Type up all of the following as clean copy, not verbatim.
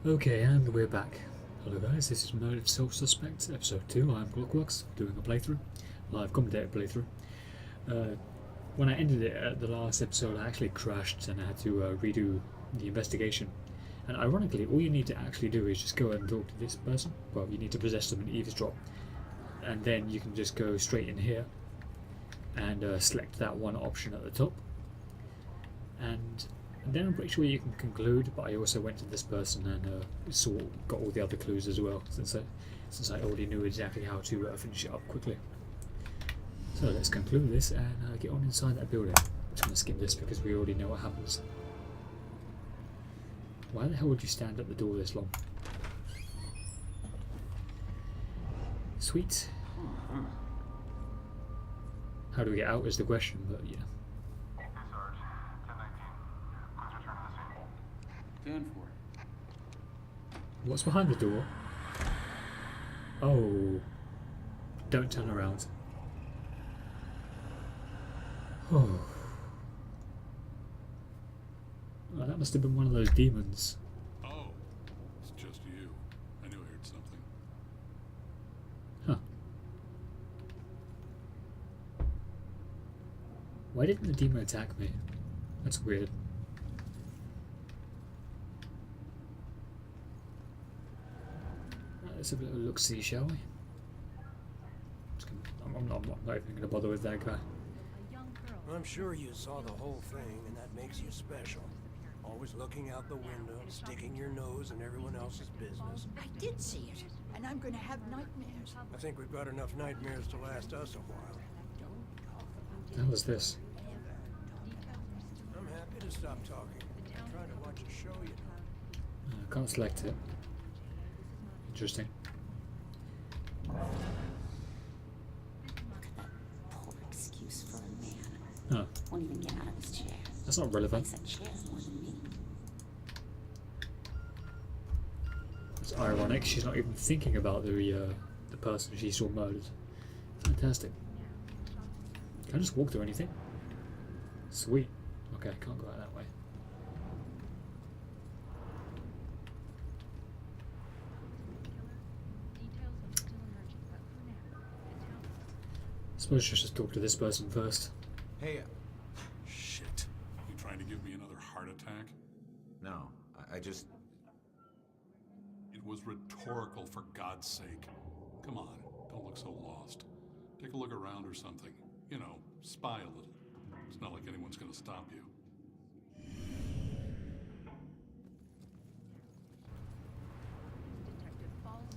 Okay, and we're back. Hello guys, this is Mode of Self Suspect, episode 2. I'm Clockworks, doing a playthrough, live commentated playthrough. When I ended it at the last episode, I actually crashed and I had to redo the investigation. And ironically, all you need to actually do is just go and talk to this person. Well, you need to possess them and eavesdrop. And then you can just go straight in here and select that one option at the top. And then I'm pretty sure you can conclude, but I also went to this person and got all the other clues as well, since I already knew exactly how to finish it up quickly. So let's conclude this and get on inside that building. I'm just going to skip this because we already know what happens. Why the hell would you stand at the door this long? Sweet. How do we get out is the question, but yeah. What's behind the door? Oh. Don't turn around. Oh. Oh, that must have been one of those demons. Oh, it's just you. I knew I heard something. Huh. Why didn't the demon attack me? That's weird. Let's have a little look-see, shall we? I'm not even going to bother with that guy. I'm sure you saw the whole thing, and that makes you special. Always looking out the window, sticking your nose in everyone else's business. I did see it, and I'm going to have nightmares. I think we've got enough nightmares to last us a while. What the hell is this? I'm happy to stop talking. I'm trying to watch a show, you know. I can't select it. Interesting. Look at that poor excuse for a man. Oh, Won't even get out of his chair. that's not relevant. Likes that chair more than me. It's ironic. She's not even thinking about the person she saw murdered. Fantastic. Can I just walk through anything? Sweet. Okay, I can't go out that way. I suppose I should just talk to this person first. Hey, Shit. You trying to give me another heart attack? no, I just... It was rhetorical, for God's sake. Come on, don't look so lost. Take a look around or something. You know, spy a little. It's not like anyone's gonna stop you.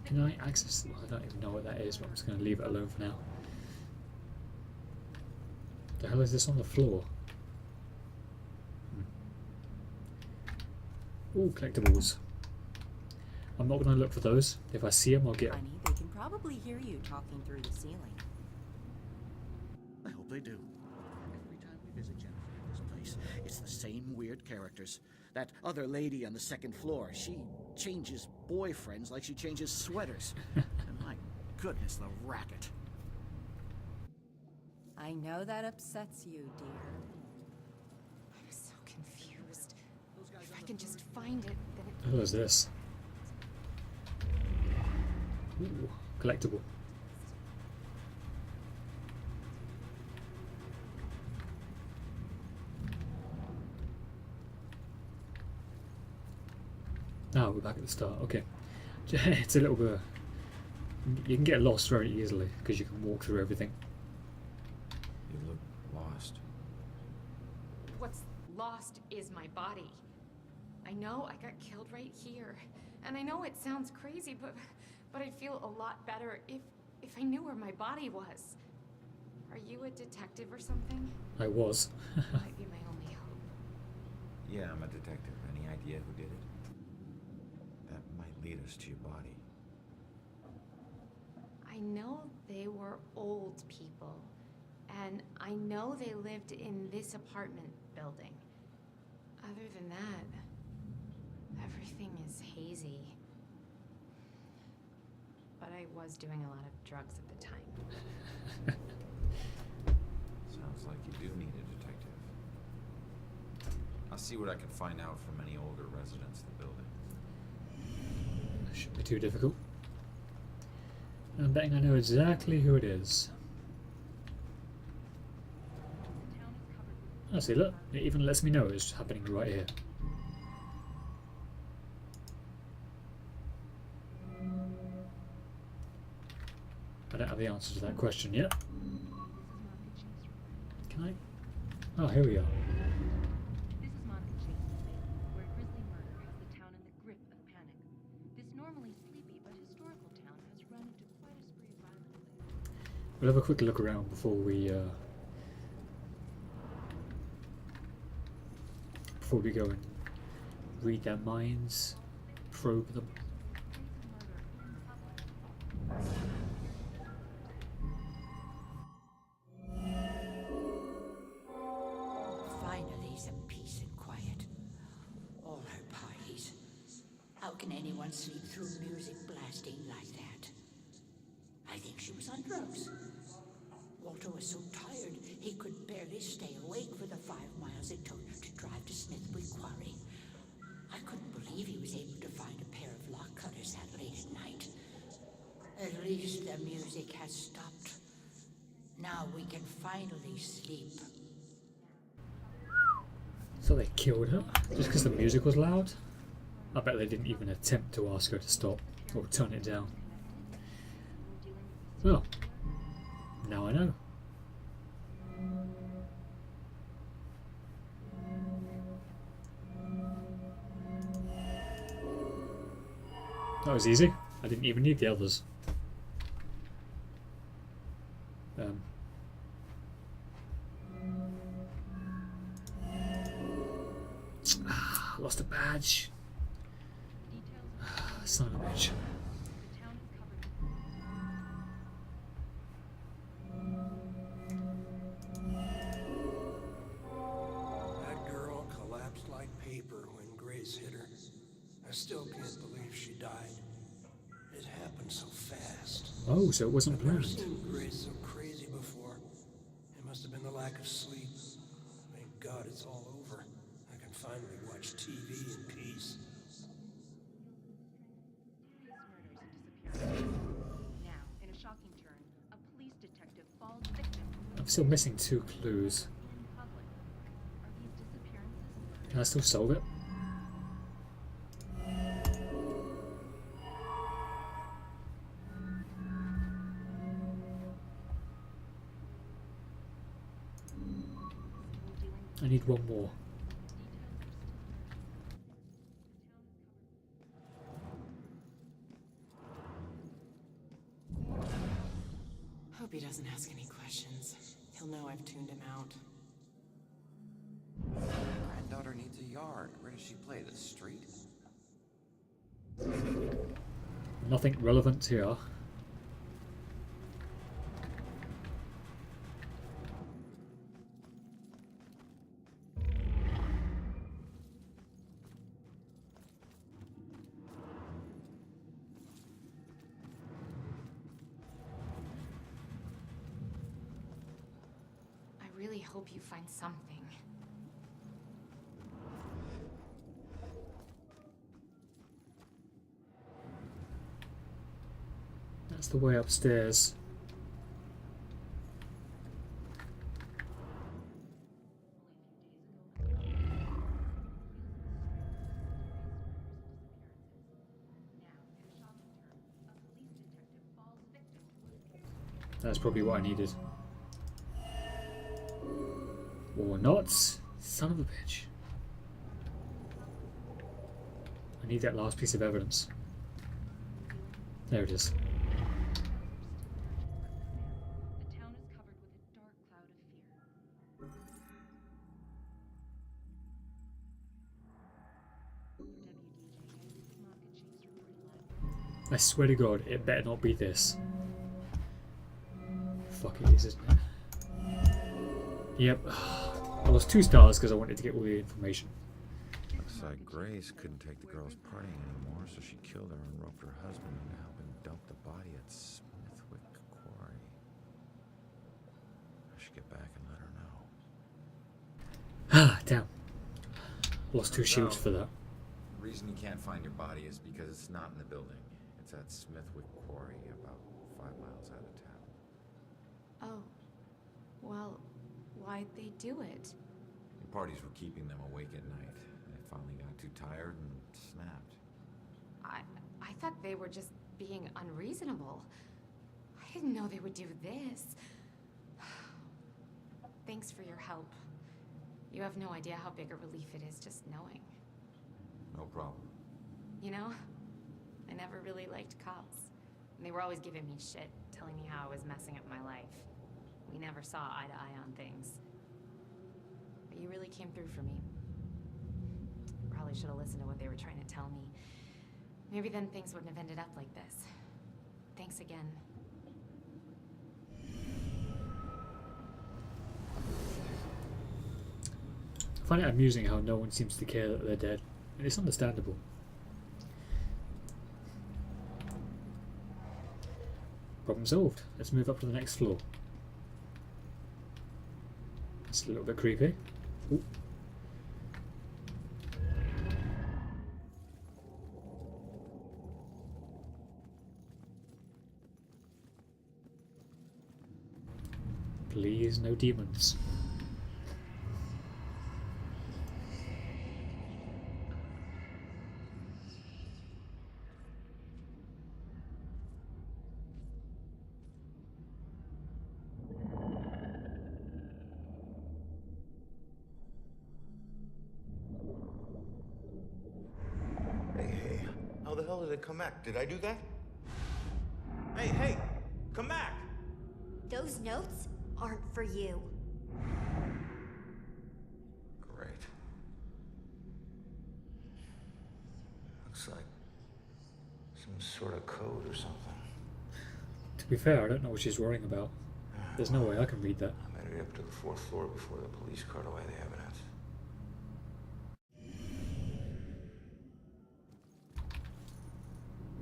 Can I access? Well, I don't even know what that is, but I'm just going to leave it alone for now. The hell is this on the floor? Ooh, collectibles. I'm not going to look for those. If I see them, I'll get them. Honey, they can probably hear you talking through the ceiling. I hope they do. Every time we visit Jennifer at this place, it's the same weird characters. That other lady on the second floor, she changes boyfriends like she changes sweaters. And my goodness, the racket. I know that upsets you, dear. I'm so confused. If I can just find it, then it... What is this? Ooh, collectible. Now we're back at the start. Okay, it's a little bit. You can get lost very easily because you can walk through everything. You look lost. What's lost is my body. I know I got killed right here, and I know it sounds crazy, but I'd feel a lot better if I knew where my body was. Are you a detective or something? I was. Might be my only hope. Yeah, I'm a detective. Any idea who did it? That might lead us to your body. I know they were old people, and I know they lived in this apartment building. Other than that, everything is hazy. But I was doing a lot of drugs at the time. Sounds like you do need a detective. I'll see what I can find out from any older residents of the building. Shouldn't be too difficult. I'm betting I know exactly who it is. Oh, see, look, it even lets me know it's happening right here. I don't have the answer to that question yet. Can I? Oh, here we are. This is Monica Chase's Salem, where a grisly murder has the town in the grip of panic. This normally sleepy but historical town has run into quite a spree of violence lately. We'll have a quick look around before we go and read their minds, probe them. Finally, some peace and quiet. All her parties. How can anyone sleep through music blasting like that? I think she was on drugs. Walter was so tired he could barely stay awake for the 5 miles it took to drive to Smithwick Quarry. I couldn't believe he was able to find a pair of lock cutters that late at night. At least the music has stopped. Now we can finally sleep. So they killed her just because the music was loud? I bet they didn't even attempt to ask her to stop or turn it down. Well, now I know. That was easy. I didn't even need the others. Lost a badge. Son of a bitch. That girl collapsed like paper when Grace hit her. I still can't believe she died. It happened so fast. Oh, so it wasn't I've never planned. seen Grace so crazy before. It must have been the lack of sleep. Thank God it's all over. I can finally watch TV in peace. Now, in a shocking turn, a police detective falls victim I'm still missing 2 clues. in public. Are these disappearances? Can I still solve it? I need one more. Hope he doesn't ask any questions. He'll know I've tuned him out. Granddaughter needs a yard. Where does she play? The street? Nothing relevant here. I really hope you find something. That's the way upstairs. That's probably what I needed. Or not. Son of a bitch. I need that last piece of evidence. There it is. The town is covered with a dark cloud of fear. For WDJA, this is Monica Chase reporting live. I swear to God, it better not be this. Fuck it is, isn't it? Yep. I lost 2 stars because I wanted to get all the information. Looks like Grace couldn't take the girls partying anymore, so she killed her and roped her husband into helping dump the body at Smithwick Quarry. I should get back and let her know. Ah, damn. Lost 2 shields for that. The reason you can't find your body is because it's not in the building. It's at Smithwick Quarry, about 5 miles out of town. Oh. Well, why'd they do it? The parties were keeping them awake at night. They finally got too tired and snapped. I thought they were just being unreasonable. I didn't know they would do this. Thanks for your help. You have no idea how big a relief it is just knowing. No problem. You know, I never really liked cops. And they were always giving me shit, telling me how I was messing up my life. We never saw eye to eye on things. But you really came through for me. Probably should have listened to what they were trying to tell me. Maybe then things wouldn't have ended up like this. Thanks again. I find it amusing how no one seems to care that they're dead. And it's understandable. Problem solved. Let's move up to the next floor. It's a little bit creepy. Ooh. Please, no demons. Hey, how the hell did it come back? Did I do that? Hey, come back! Those notes aren't for you. Great. Looks like some sort of code or something. To be fair, I don't know what she's worrying about. There's no way I can read that. I'm headed up to the 4th floor before the police cart away the evidence.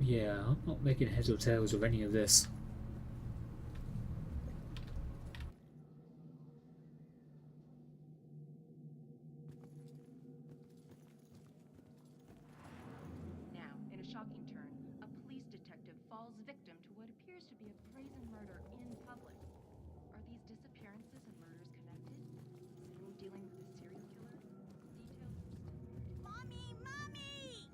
Yeah, I'm not making heads or tails of any of this. Now, in a shocking turn, a police detective falls victim to what appears to be a brazen murder in public. Are these disappearances and murders connected? Salem dealing with a serial killer? Details are still... Mommy! Mommy!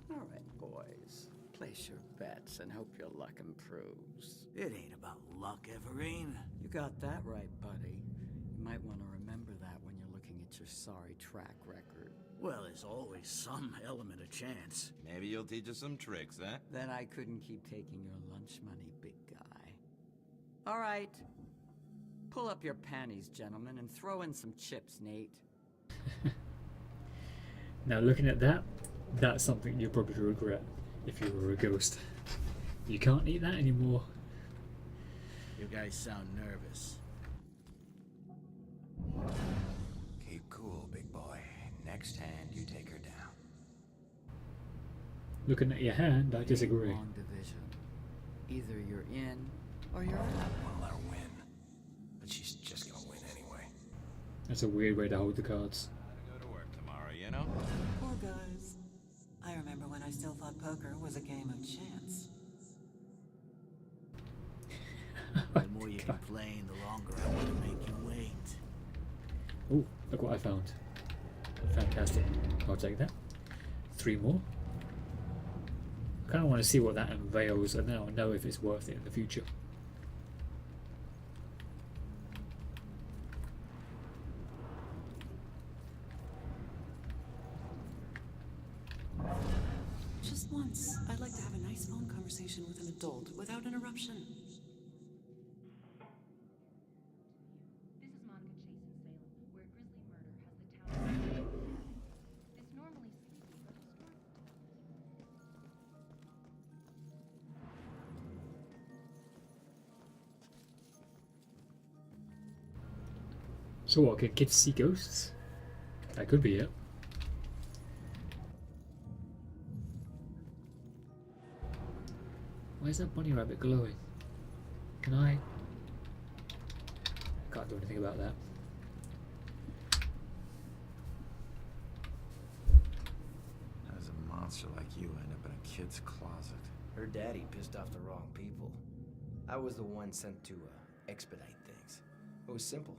All right, boys. Place your bets and hope your luck improves. It ain't about luck, Everine. You got that right, buddy. You might want to remember that when you're looking at your sorry track record. Well, there's always some element of chance. Maybe you'll teach us some tricks, huh? Then I couldn't keep taking your lunch money, big guy. All right. Pull up your panties, gentlemen, and throw in some chips, Nate. Now looking at that, that's something you'll probably regret if you were a ghost. You can't eat that anymore. You guys sound nervous. Keep cool, big boy. Next hand, you take her down. Looking at your hand, I disagree. Long division. Either you're in or you're out. I want to let her win. But she's just gonna win anyway. That's a weird way to hold the cards. Gotta go to work tomorrow, you know? Poor guys. I remember when I still thought poker was a game of chance. The more you complain, the longer I want to make you wait. Oh, look what I found. Fantastic. I'll take that. 3 more. I kind of want to see what that unveils, and then I'll know if it's worth it in the future. Just once, I'd like to have a nice phone conversation with an adult without interruption. This is Monica Chase in Salem, where a grisly murder has the town... This normally sleepy but historical... So what, can kids see ghosts? That could be it. Why is that bunny rabbit glowing? Can I... Can't do anything about that. How does a monster like you end up in a kid's closet? Her daddy pissed off the wrong people. I was the one sent to expedite things. It was simple.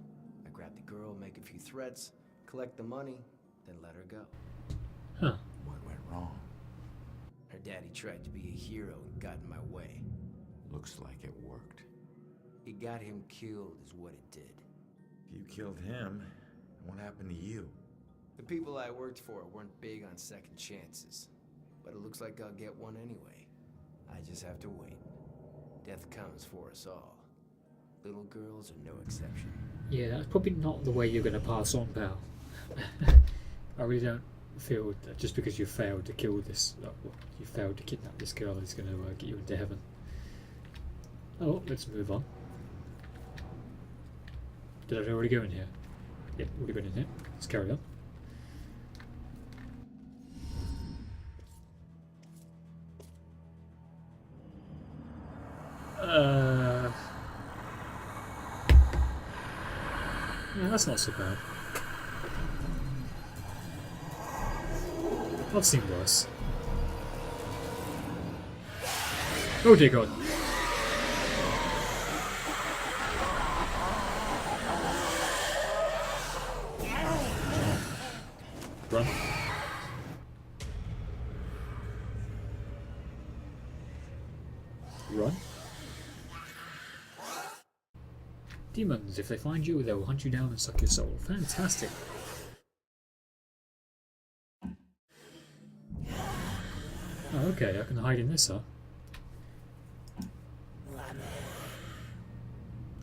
I grabbed the girl, make a few threats, collect the money, then let her go. Huh. What went wrong? Her daddy tried to be a hero and got in my way. Looks like it worked. He got him killed is what it did. If you killed him, what happened to you? The people I worked for weren't big on second chances. But it looks like I'll get one anyway. I just have to wait. Death comes for us all. Little girls are no exception. Yeah, that's probably not the way you're going to pass on, pal. I really don't feel that just because you failed to kill this, you failed to kidnap this girl, is going to get you into heaven. Oh, let's move on. Did I already go in here? Yep, already been in here. Let's carry on. Yeah, that's not so bad. I've seen worse. Oh dear God. Run. Run. Demons, if they find you, they will hunt you down and suck your soul. Fantastic. Oh, okay, I can hide in this, huh?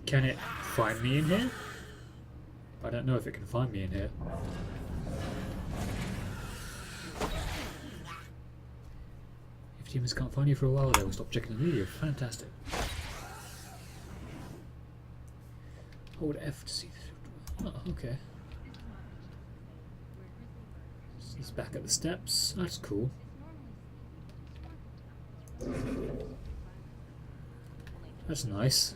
Can it find me in here? I don't know if it can find me in here. If demons can't find you for a while, they will stop checking the video. Fantastic. Hold F to see the... Oh, okay. He's back at the steps. That's cool. That's nice.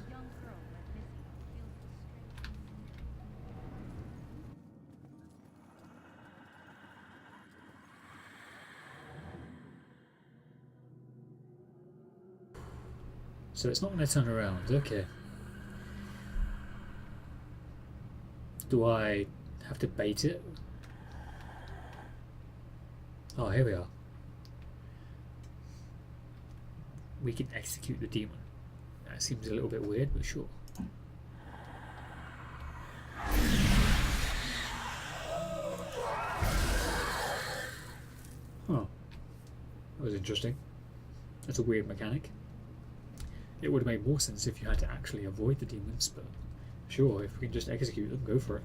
So it's not when I turn around, okay. Do I have to bait it? Oh, here we are. We can execute the demon. That seems a little bit weird, but sure. Oh, that was interesting. That's a weird mechanic. It would have made more sense if you had to actually avoid the demons, but sure, if we can just execute them, go for it.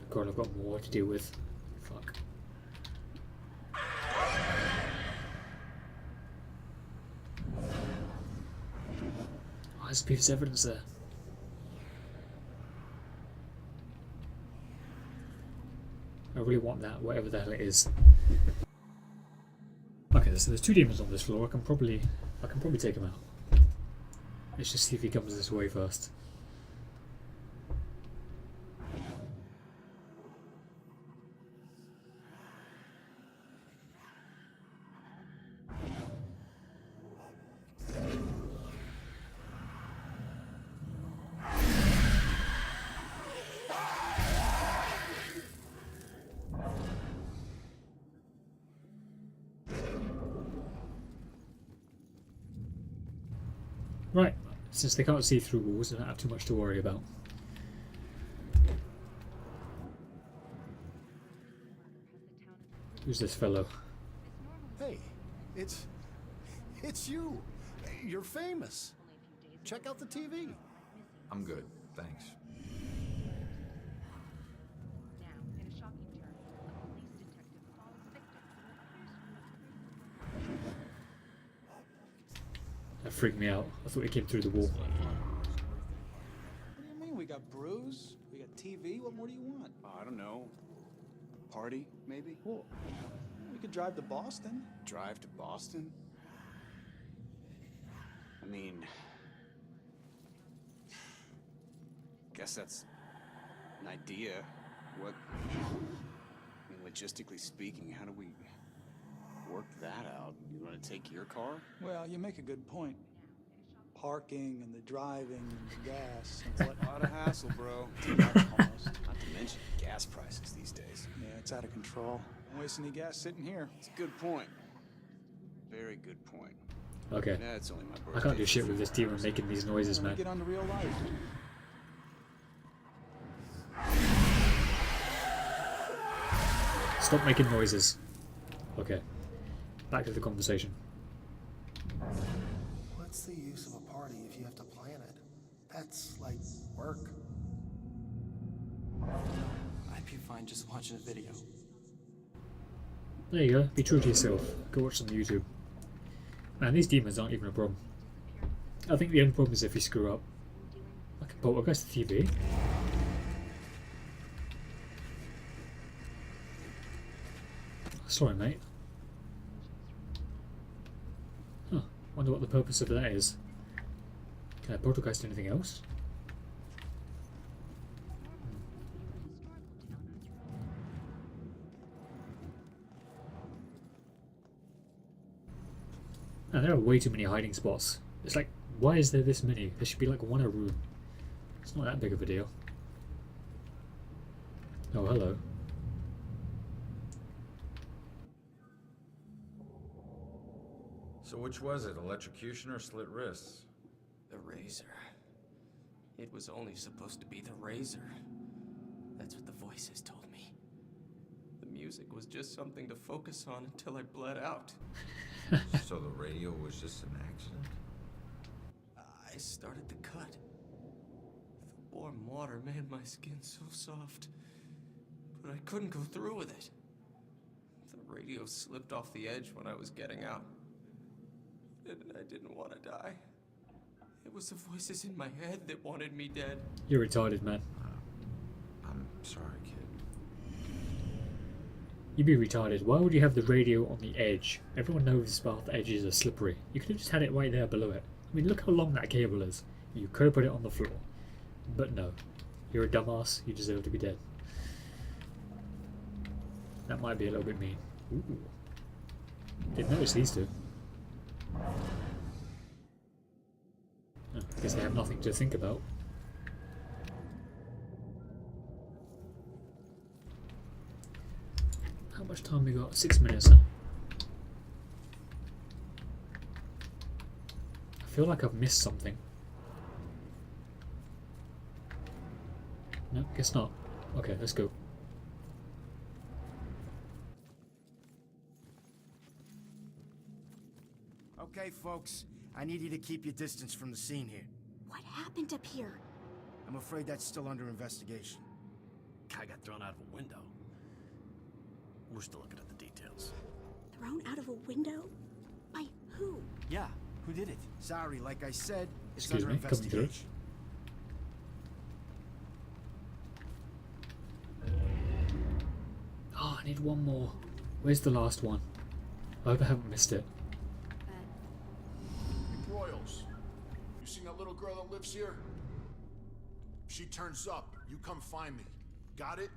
God, I've got more to deal with. Fuck. Oh, there's a piece of evidence there. I really want that, whatever the hell it is. Okay, so there's two demons on this floor. I can probably take them out. Let's just see if he comes this way first. Right, since they can't see through walls, they don't have too much to worry about. Who's this fellow? Hey, it's you. You're famous. Check out the TV. I'm good, thanks. That freaked me out. I thought he came through the wall. got brews, we got TV. What more do you want? I don't know. Party, maybe? Well, we could drive to Boston. Drive to Boston? I mean... guess that's an idea. What... I mean, logistically speaking, how do we work that out? You want to take your car? Well, you make a good point. Parking and the driving and the gas. It's like a lot of hassle, bro. Not to mention gas prices these days. Yeah, it's out of control. Don't waste any gas sitting here. It's a good point. Very good point. Okay. Yeah, it's only my birthday. I can't do shit with this demon making these noises, man. Get on to real life. Stop making noises. Okay. Back to the conversation. What's the use of a party if you have to plan it? That's like work. I'd be fine just watching a video. There you go. Be true to yourself. Go watch some YouTube. Man, these demons aren't even a problem. I think the only problem is if you screw up. I can poltergeist the TV. Sorry, mate. Huh. Wonder what the purpose of that is. Can I poltergeist anything else? Now, there are way too many hiding spots. It's like, why is there this many? There should be like one a room. It's not that big of a deal. Oh, hello. So which was it, electrocution or slit wrists? The razor. It was only supposed to be the razor. That's what the voices told me. The music was just something to focus on until I bled out. So the radio was just an accident? I started to cut. The warm water made my skin so soft, but I couldn't go through with it. The radio slipped off the edge when I was getting out. And I didn't want to die. It was the voices in my head that wanted me dead. You're retarded, man. I'm sorry, kid. You'd be retarded. Why would you have the radio on the edge? Everyone knows about the edges are slippery. You could have just had it right there below it. I mean, look how long that cable is. You could have put it on the floor. But no. You're a dumbass. You deserve to be dead. That might be a little bit mean. Ooh. Didn't notice these two. Oh, I guess they have nothing to think about. How much time we got? 6 minutes, huh? I feel like I've missed something. No, guess not. Okay, let's go. Okay, folks, I need you to keep your distance from the scene here. What happened up here? I'm afraid that's still under investigation. Guy got thrown out of a window. We're still looking at the details. Thrown out of a window? By who? Yeah, who did it? Sorry, like I said, it's Excuse under me, coming through. investigation. Oh, I need one more. Where's the last one? I hope I haven't missed it. Royals, you seen that little girl that lives here? If she turns up, you come find me. Got it?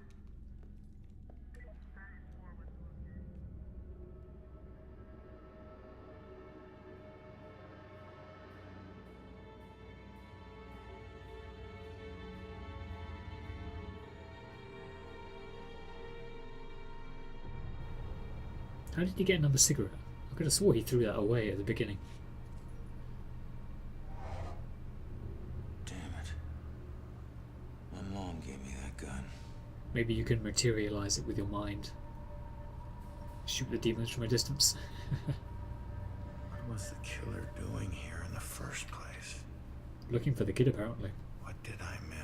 How did he get another cigarette? I could have swore he threw that away at the beginning. Damn it. My mom gave me that gun. Maybe you can materialize it with your mind. Shoot the demons from a distance. What was the killer doing here in the first place? Looking for the kid, apparently. What did I miss?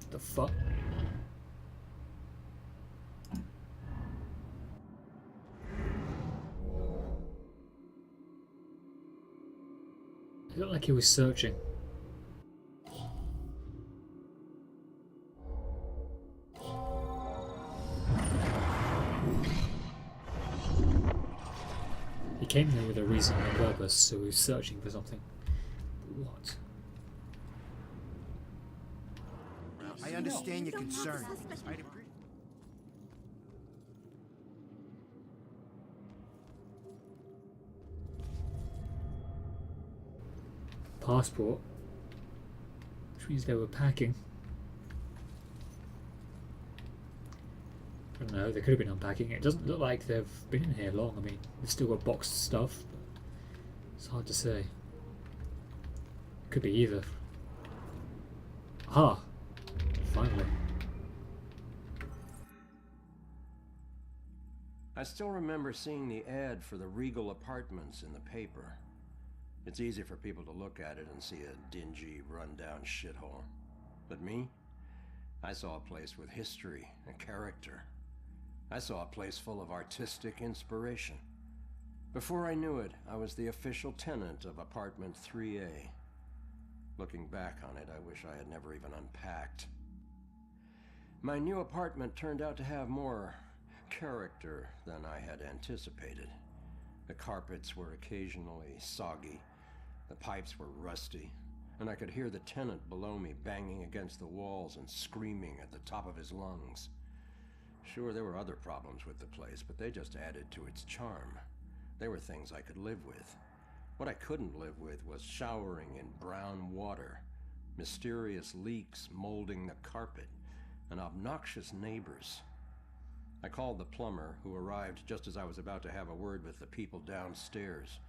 The fuck? It looked like he was searching. He came there with a reason and a purpose, so he was searching for something. But what? I understand your concern. Passport, which means they were packing. I don't know, they could have been unpacking. It doesn't look like they've been in here long. I mean, they've still got boxed stuff. It's hard to say. Could be either. Ah, finally. I still remember seeing the ad for the Regal Apartments in the paper. It's easy for people to look at it and see a dingy, run-down shithole. But me? I saw a place with history and character. I saw a place full of artistic inspiration. Before I knew it, I was the official tenant of apartment 3A. Looking back on it, I wish I had never even unpacked. My new apartment turned out to have more character than I had anticipated. The carpets were occasionally soggy, the pipes were rusty, and I could hear the tenant below me banging against the walls and screaming at the top of his lungs. Sure, there were other problems with the place, but they just added to its charm. They were things I could live with. What I couldn't live with was showering in brown water, mysterious leaks molding the carpet, and obnoxious neighbors. I called the plumber, who arrived just as I was about to have a word with the people downstairs.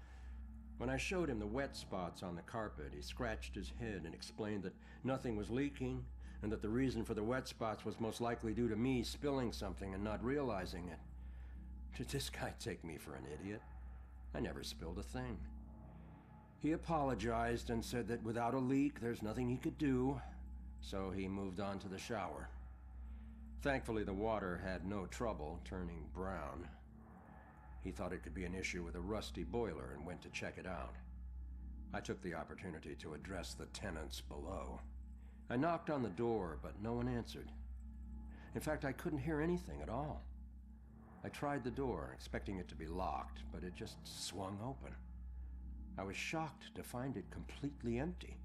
When I showed him the wet spots on the carpet, he scratched his head and explained that nothing was leaking, and that the reason for the wet spots was most likely due to me spilling something and not realizing it. Did this guy take me for an idiot? I never spilled a thing. He apologized and said that without a leak, there's nothing he could do, so he moved on to the shower. Thankfully, the water had no trouble turning brown. He thought it could be an issue with a rusty boiler and went to check it out. I took the opportunity to address the tenants below. I knocked on the door, but no one answered. In fact, I couldn't hear anything at all. I tried the door, expecting it to be locked, but it just swung open. I was shocked to find it completely empty.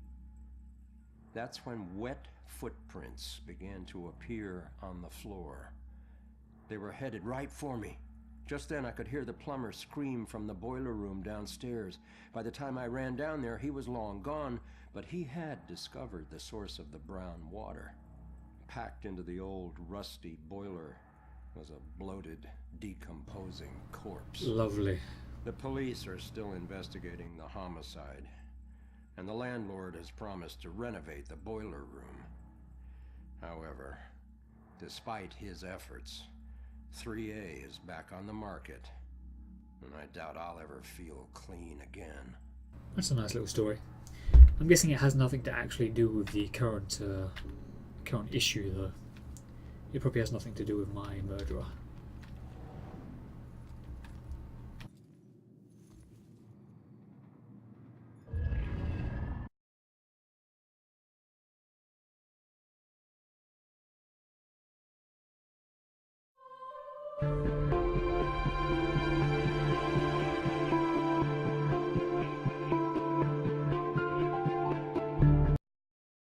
That's when wet footprints began to appear on the floor. They were headed right for me. Just then I could hear the plumber scream from the boiler room downstairs. By the time I ran down there, he was long gone, but he had discovered the source of the brown water. Packed into the old rusty boiler was a bloated, decomposing corpse. Lovely. The police are still investigating the homicide, and the landlord has promised to renovate the boiler room. However, despite his efforts, 3A is back on the market, and I doubt I'll ever feel clean again. That's a nice little story. I'm guessing it has nothing to actually do with the current issue, though. It probably has nothing to do with my murderer.